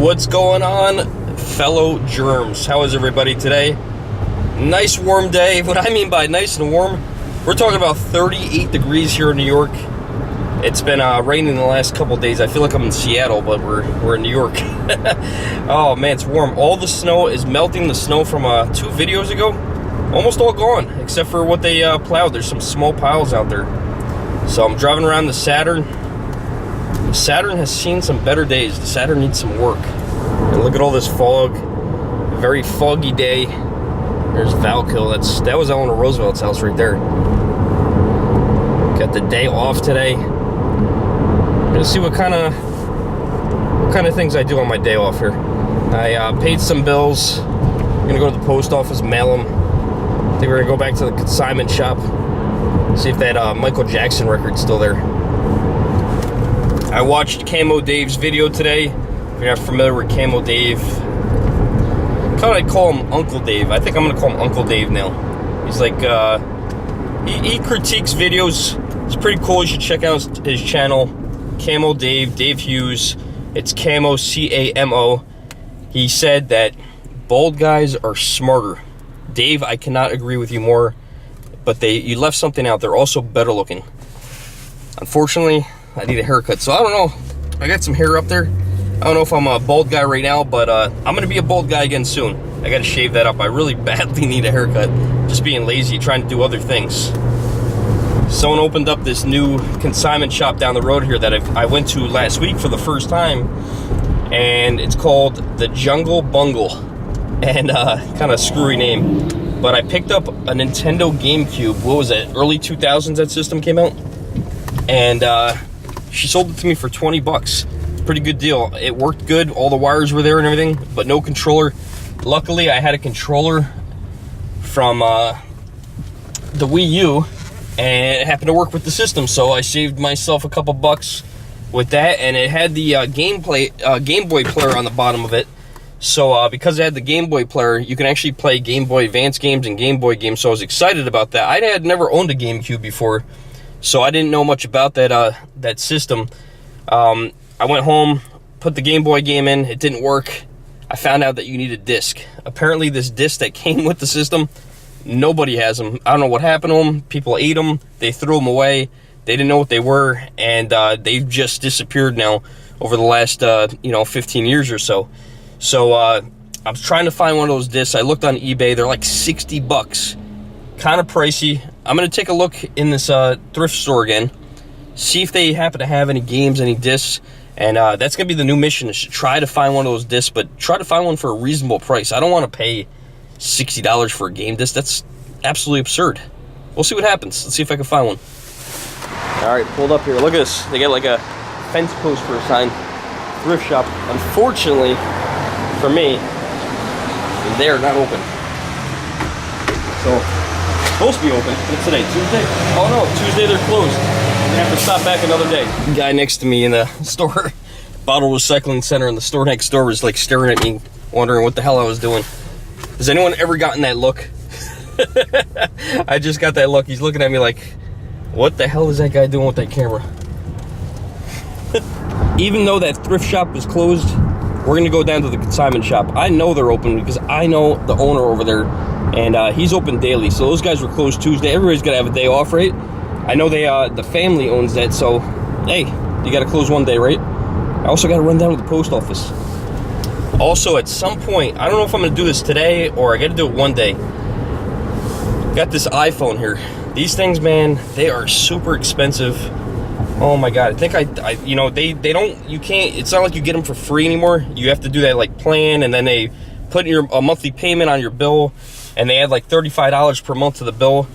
What's going on, fellow germs? How is everybody today? Nice warm day. What I mean by nice and warm, we're talking about 38 degrees here in New York. It's been raining the last couple of days. I feel like I'm in Seattle, but we're in New York. Oh man, it's warm. All the snow is melting. The snow from 2 videos ago, almost all gone, except for what they plowed. There's some small piles out there. So I'm driving around the Saturn. The Saturn has seen some better days. The Saturn needs some work. And look at all this fog. Very foggy day. There's Valkill. That was Eleanor Roosevelt's house right there. Got the day off today. Gonna see what kind of things I do on my day off here. I paid some bills. I'm gonna go to the post office, mail them. I think we're gonna go back to the consignment shop. See if that Michael Jackson record's still there. I watched Camo Dave's video today. If you're not familiar with Camo Dave, kind of call him Uncle Dave. I think I'm gonna call him Uncle Dave now. He's like, he critiques videos. It's pretty cool. You should check out his channel, Camo Dave, Dave Hughes. It's Camo, C-A-M-O. He said that bald guys are smarter. Dave, I cannot agree with you more, but you left something out. They're also better looking. Unfortunately, I need a haircut, so I don't know. I got some hair up there. I don't know if I'm a bald guy right now, but I'm gonna be a bald guy again soon. I gotta shave that up. I really badly need a haircut. Just being lazy, trying to do other things. Someone opened up this new consignment shop down the road here that I went to last week for the first time, and it's called the Jungle Bungle, and kind of screwy name. But I picked up a Nintendo GameCube. What was it? Early 2000s that system came out, and she sold it to me for 20 bucks. Pretty good deal. It worked good. All the wires were there and everything, but no controller. Luckily, I had a controller from the Wii U, and it happened to work with the system, so I saved myself a couple bucks with that, and it had the Game Boy player on the bottom of it. So because it had the Game Boy player, you can actually play Game Boy Advance games and Game Boy games, so I was excited about that. I had never owned a GameCube before, so I didn't know much about that system. I went home, put the Game Boy game in, it didn't work. I found out that you need a disc. Apparently this disc that came with the system, nobody has them. I don't know what happened to them. People ate them, they threw them away. They didn't know what they were, and they've just disappeared now over the last 15 years or so. So I was trying to find one of those discs. I looked on eBay. They're like 60 bucks. Kind of pricey. I'm going to take a look in this thrift store again, see if they happen to have any games, any discs, and that's going to be the new mission, is to try to find one of those discs, but try to find one for a reasonable price. I don't want to pay $60 for a game disc. That's absolutely absurd. We'll see what happens. Let's see if I can find one. All right, pulled up here. Look at this. They got like a fence post for a sign. Thrift shop. Unfortunately, for me, they're not open. So, supposed to be open. What's today? Tuesday? Oh no, Tuesday they're closed. I have to stop back another day. The guy next to me in the store, bottle recycling center in the store next door, was like staring at me, wondering what the hell I was doing. Has anyone ever gotten that look? I just got that look. He's looking at me like, what the hell is that guy doing with that camera? Even though that thrift shop was closed, we're gonna go down to the consignment shop. I know they're open because I know the owner over there, and he's open daily. So those guys were closed Tuesday. Everybody's gotta have a day off, right? I know the family owns that, so hey, you gotta close one day, right? I also gotta run down to the post office. Also, at some point, I don't know if I'm gonna do this today or I gotta do it one day. Got this iPhone here. These things, man, they are super expensive. Oh my god, I think they don't, you can't, it's not like you get them for free anymore. You have to do that like plan, and then they put a monthly payment on your bill, and they add like $35 per month to the bill.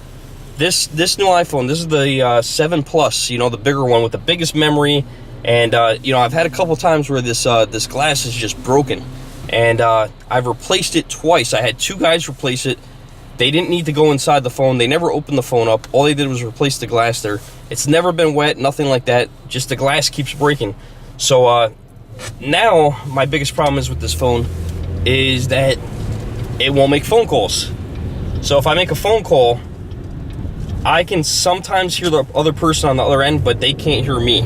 This new iPhone, this is the 7 Plus, the bigger one with the biggest memory, and I've had a couple times where this glass is just broken, and I've replaced it twice. I had 2 guys replace it. They didn't need to go inside the phone. They never opened the phone up. All they did was replace the glass there. It's never been wet, nothing like that. Just the glass keeps breaking. So now my biggest problem is with this phone is that it won't make phone calls. So if I make a phone call, I can sometimes hear the other person on the other end, but they can't hear me.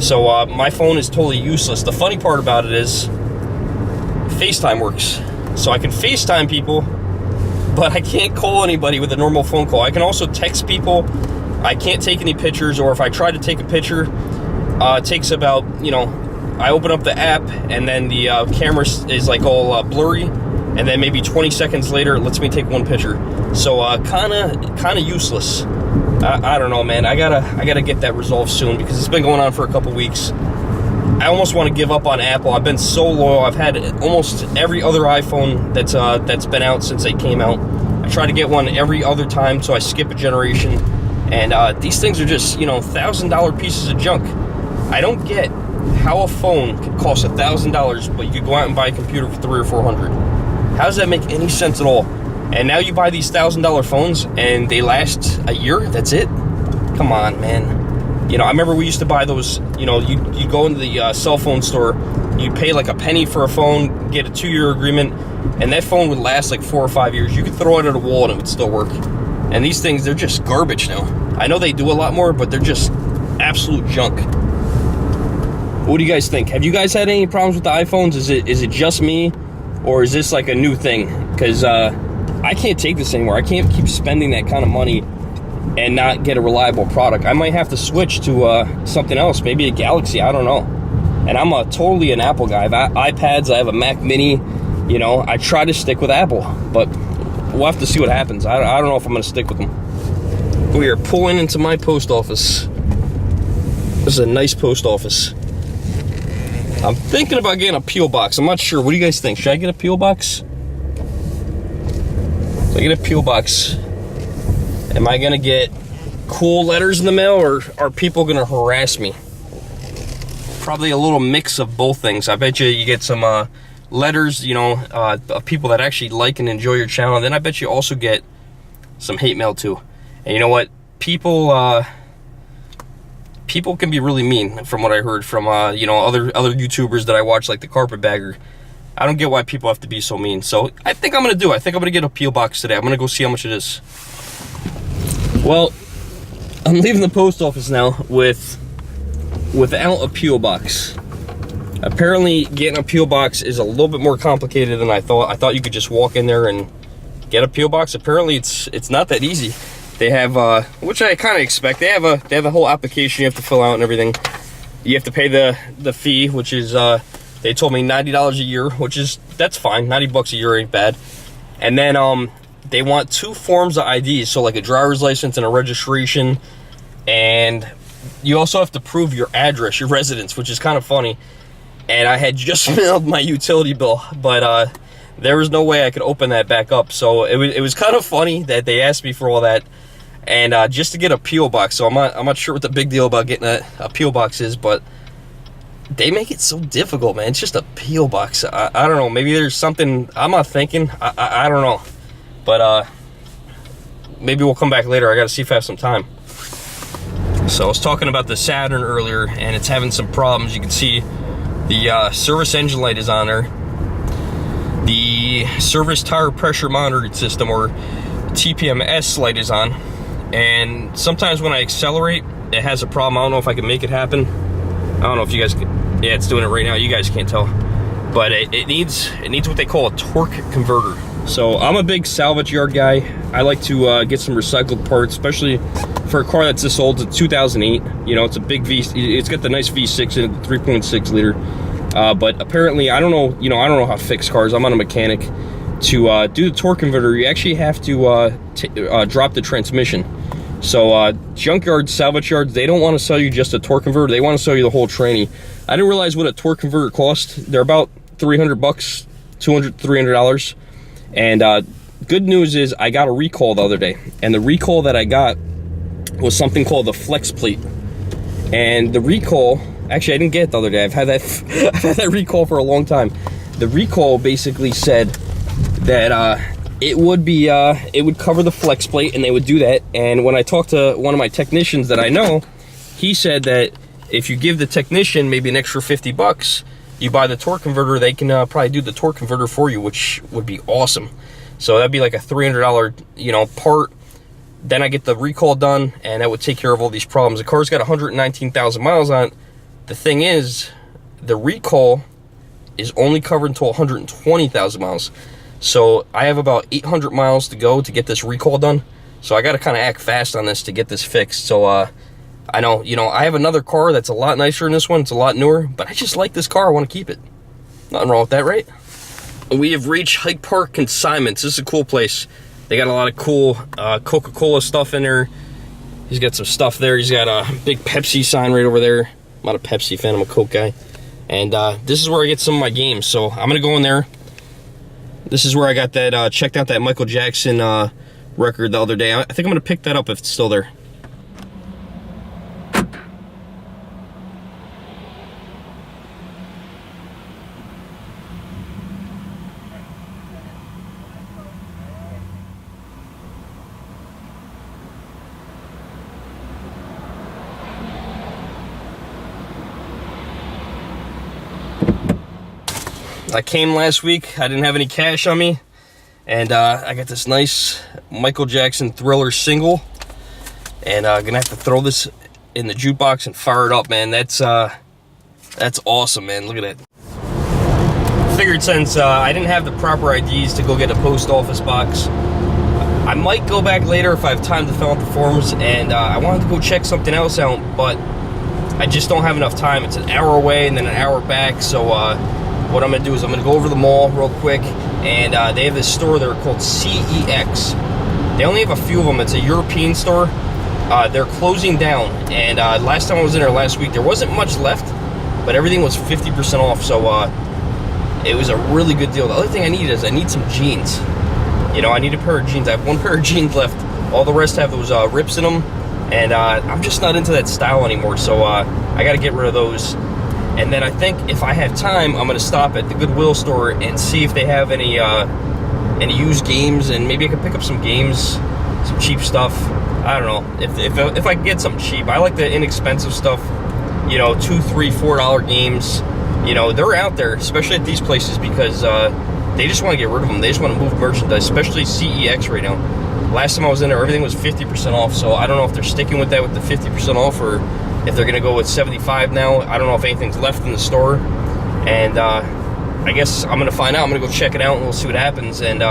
So my phone is totally useless. The funny part about it is FaceTime works. So I can FaceTime people, but I can't call anybody with a normal phone call. I can also text people. I can't take any pictures, or if I try to take a picture, it takes about, I open up the app and then the camera is like all blurry, and then maybe 20 seconds later it lets me take one picture. So kind of useless. I don't know, man. I gotta get that resolved soon, because it's been going on for a couple weeks. I almost want to give up on Apple. I've been so loyal. I've had almost every other iPhone that's been out since they came out. I try to get one every other time, so I skip a generation. And these things are just, $1,000 pieces of junk. I don't get how a phone could cost $1,000, but you could go out and buy a computer for $300 or $400. How does that make any sense at all? And now you buy these $1,000 phones and they last a year? That's it? Come on, man. I remember we used to buy those, you go into the cell phone store, you'd pay like a penny for a phone, get a 2-year agreement, and that phone would last like 4 or 5 years. You could throw it at a wall and it would still work. And these things, they're just garbage now. I know they do a lot more, but they're just absolute junk. What do you guys think? Have you guys had any problems with the iPhones? Is it just me, or is this like a new thing? Because I can't take this anymore. I can't keep spending that kind of money and not get a reliable product. I might have to switch to something else, maybe a Galaxy, I don't know. And I'm totally an Apple guy. I have iPads, I have a Mac Mini, I try to stick with Apple, but we'll have to see what happens. I don't know if I'm gonna stick with them. We are pulling into my post office. This is a nice post office. I'm thinking about getting a P.O. box. I'm not sure. What do you guys think? Should I get a P.O. box? If I get a P.O. box, am I gonna get cool letters in the mail, or are people gonna harass me? Probably a little mix of both things. I bet you get some letters, of people that actually like and enjoy your channel. And then I bet you also get some hate mail too. And you know what? People can be really mean, from what I heard from other YouTubers that I watch, like the Carpetbagger. I don't get why people have to be so mean. So I think I'm gonna get a P.O. box today. I'm gonna go see how much it is. Well, I'm leaving the post office now without a P.O. box. Apparently getting a P.O. box is a little bit more complicated than I thought. I thought you could just walk in there and get a P.O. box. Apparently it's not that easy. They have which I kind of expect. They have a whole application you have to fill out and everything. You have to pay the fee, which is they told me $90 a year, that's fine. $90 a year ain't bad. And then they want 2 forms of IDs, so like a driver's license and a registration, and you also have to prove your address, your residence, which is kind of funny. And I had just mailed my utility bill, but there was no way I could open that back up. So it was kind of funny that they asked me for all that, and just to get a P.O. box. So I'm not sure what the big deal about getting a P.O. box is, but they make it so difficult, man. It's just a P.O. box. I don't know. Maybe there's something I'm not thinking. I don't know. But maybe we'll come back later. I got to see if I have some time. So I was talking about the Saturn earlier, and it's having some problems. You can see the service engine light is on there. The service tire pressure monitoring system, or TPMS light, is on. And sometimes when I accelerate, it has a problem. I don't know if I can make it happen. I don't know if you guys can. Yeah, it's doing it right now. You guys can't tell. But it needs what they call a torque converter. So I'm a big salvage yard guy. I like to get some recycled parts, especially for a car that's this old. It's 2008. It's a big V. It's got the nice V6 in it, 3.6 liter. But apparently, I don't know how to fix cars. I'm not a mechanic. To do the torque converter, you actually have to drop the transmission. So junkyard, salvage yards, they don't want to sell you just a torque converter. They want to sell you the whole tranny. I didn't realize what a torque converter cost. They're about $300, $300. And good news is I got a recall the other day, and the recall that I got was something called the flex plate. And the recall, actually I didn't get it the other day. I've had that recall for a long time. The recall basically said that it would cover the flex plate, and they would do that. And when I talked to one of my technicians that I know, he said that if you give the technician maybe an extra $50, you buy the torque converter, they can probably do the torque converter for you, which would be awesome. So that'd be like a $300, part. Then I get the recall done, and that would take care of all these problems. The car's got 119,000 miles on it. The thing is, the recall is only covered until 120,000 miles. So I have about 800 miles to go to get this recall done. So I got to kind of act fast on this to get this fixed. So I know, you know, I have another car that's a lot nicer than this one. It's a lot newer, but I just like this car. I want to keep it. Nothing wrong with that, right? We have reached Hyde Park Consignments. This is a cool place. They got a lot of cool Coca-Cola stuff in there. He's got some stuff there. He's got a big Pepsi sign right over there. I'm not a Pepsi fan, I'm a Coke guy. And this is where I get some of my games. So I'm gonna go in there. This is where I got that, checked out that Michael Jackson record the other day. I think I'm gonna pick that up if it's still there. I came last week, I didn't have any cash on me, and I got this nice Michael Jackson Thriller single, and I'm gonna have to throw this in the jukebox and fire it up, man. That's awesome, man. Look at that. Figured since I didn't have the proper IDs to go get a post office box, I might go back later if I have time to fill out the forms, and I wanted to go check something else out, but I just don't have enough time. It's an hour away and then an hour back, so what I'm gonna do is I'm gonna go over the mall real quick, and they have this store there called CEX. They only have a few of them. It's a European store. They're closing down, and last time I was in there last week, there wasn't much left, but everything was 50% off, so it was a really good deal. The other thing I need is I need some jeans. You know, I need a pair of jeans. I have one pair of jeans left. All the rest have those rips in them, and I'm just not into that style anymore, so I gotta get rid of those. And then I think if I have time, I'm gonna stop at the Goodwill store and see if they have any used games, and maybe I can pick up some games, some cheap stuff. I don't know, if I can get something cheap. I like the inexpensive stuff, you know, $2, $3, $4 games. You know, they're out there, especially at these places, because they just want to get rid of them. They just want to move merchandise, especially CEX right now. Last time I was in there, everything was 50% off, so I don't know if they're sticking with that with the 50% off, or if they're gonna go with 75 now. I don't know if anything's left in the store, and I guess I'm gonna find out. I'm gonna go check it out and we'll see what happens. And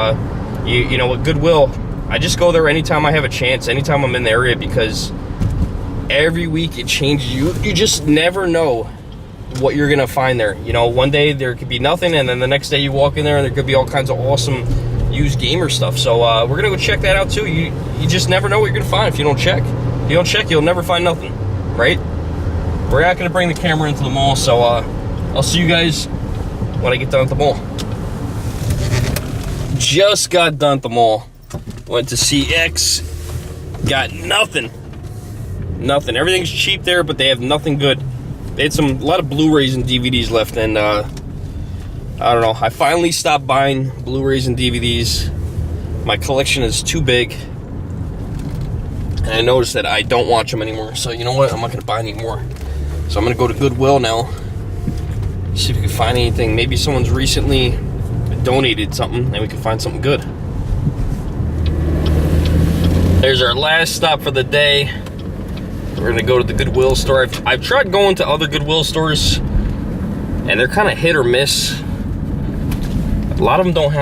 you know, with Goodwill, I just go there anytime I have a chance, anytime I'm in the area, because every week it changes. You just never know what you're gonna find there. You know, one day there could be nothing, and then the next day you walk in there and there could be all kinds of awesome used gamer stuff. So we're gonna go check that out too. You just never know what you're gonna find if you don't check. If you don't check, you'll never find nothing. Right? We're not gonna bring the camera into the mall, so I'll see you guys when I get done at the mall. Just got done at the mall. Went to CX. Got nothing. Nothing. Everything's cheap there, but they have nothing good. They had a lot of Blu-rays and DVDs left, and I don't know. I finally stopped buying Blu-rays and DVDs. My collection is too big. And I noticed that I don't watch them anymore. So you know what? I'm not going to buy any more. So I'm going to go to Goodwill now. See if we can find anything. Maybe someone's recently donated something and we can find something good. There's our last stop for the day. We're going to go to the Goodwill store. I've tried going to other Goodwill stores, and they're kind of hit or miss. A lot of them don't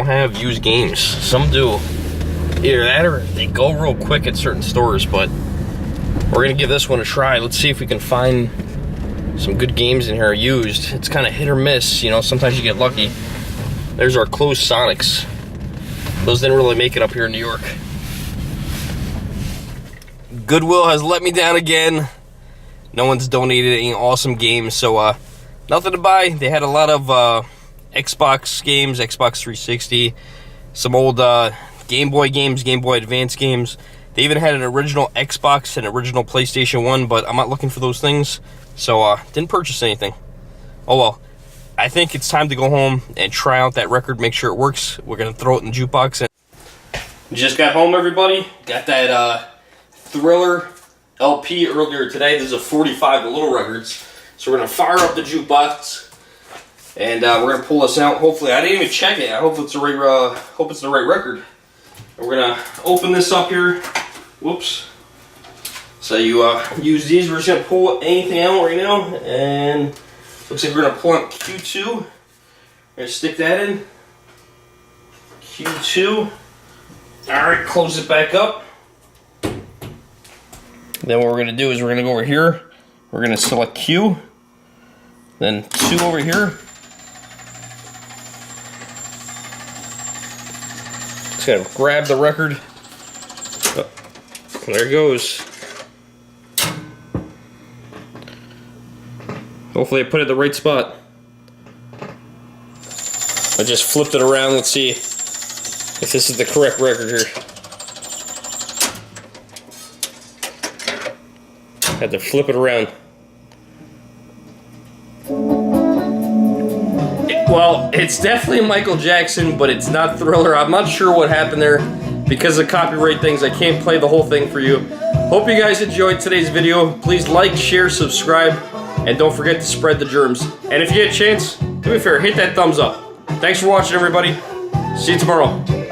have used games. Some do. Either that or they go real quick at certain stores, but we're gonna give this one a try. Let's see if we can find some good games in here used. It's kind of hit or miss, you know, sometimes you get lucky. There's our closed Sonics. Those didn't really make it up here in New York. Goodwill has let me down again. No one's donated any awesome games, so nothing to buy. They had a lot of Xbox games, Xbox 360, some old Game Boy games, Game Boy Advance games. They even had an original Xbox and original PlayStation 1, but I'm not looking for those things, so didn't purchase anything. Oh well. I think it's time to go home and try out that record, make sure it works. We're going to throw it in the jukebox. And just got home, everybody. Got that Thriller LP earlier today. This is a 45, the little records. So we're going to fire up the jukebox, and we're going to pull this out. Hopefully, I didn't even check it. I hope it's the right record. And we're going to open this up here. Whoops. So you use these. We're just going to pull anything out right now, and Looks like we're gonna pull out Q2. We're gonna stick that in. Q2. Alright, close it back up. Then what we're gonna do is we're gonna go over here. We're gonna select Q. Then 2 over here. Just gotta grab the record. Oh, there it goes. Hopefully I put it in the right spot. I just flipped it around. Let's see if this is the correct record here. Had to flip it around. Well, it's definitely Michael Jackson, but it's not Thriller. I'm not sure what happened there. Because of copyright things, I can't play the whole thing for you. Hope you guys enjoyed today's video. Please like, share, subscribe, and don't forget to spread the germs. And if you get a chance, do me a favor, hit that thumbs up. Thanks for watching, everybody. See you tomorrow.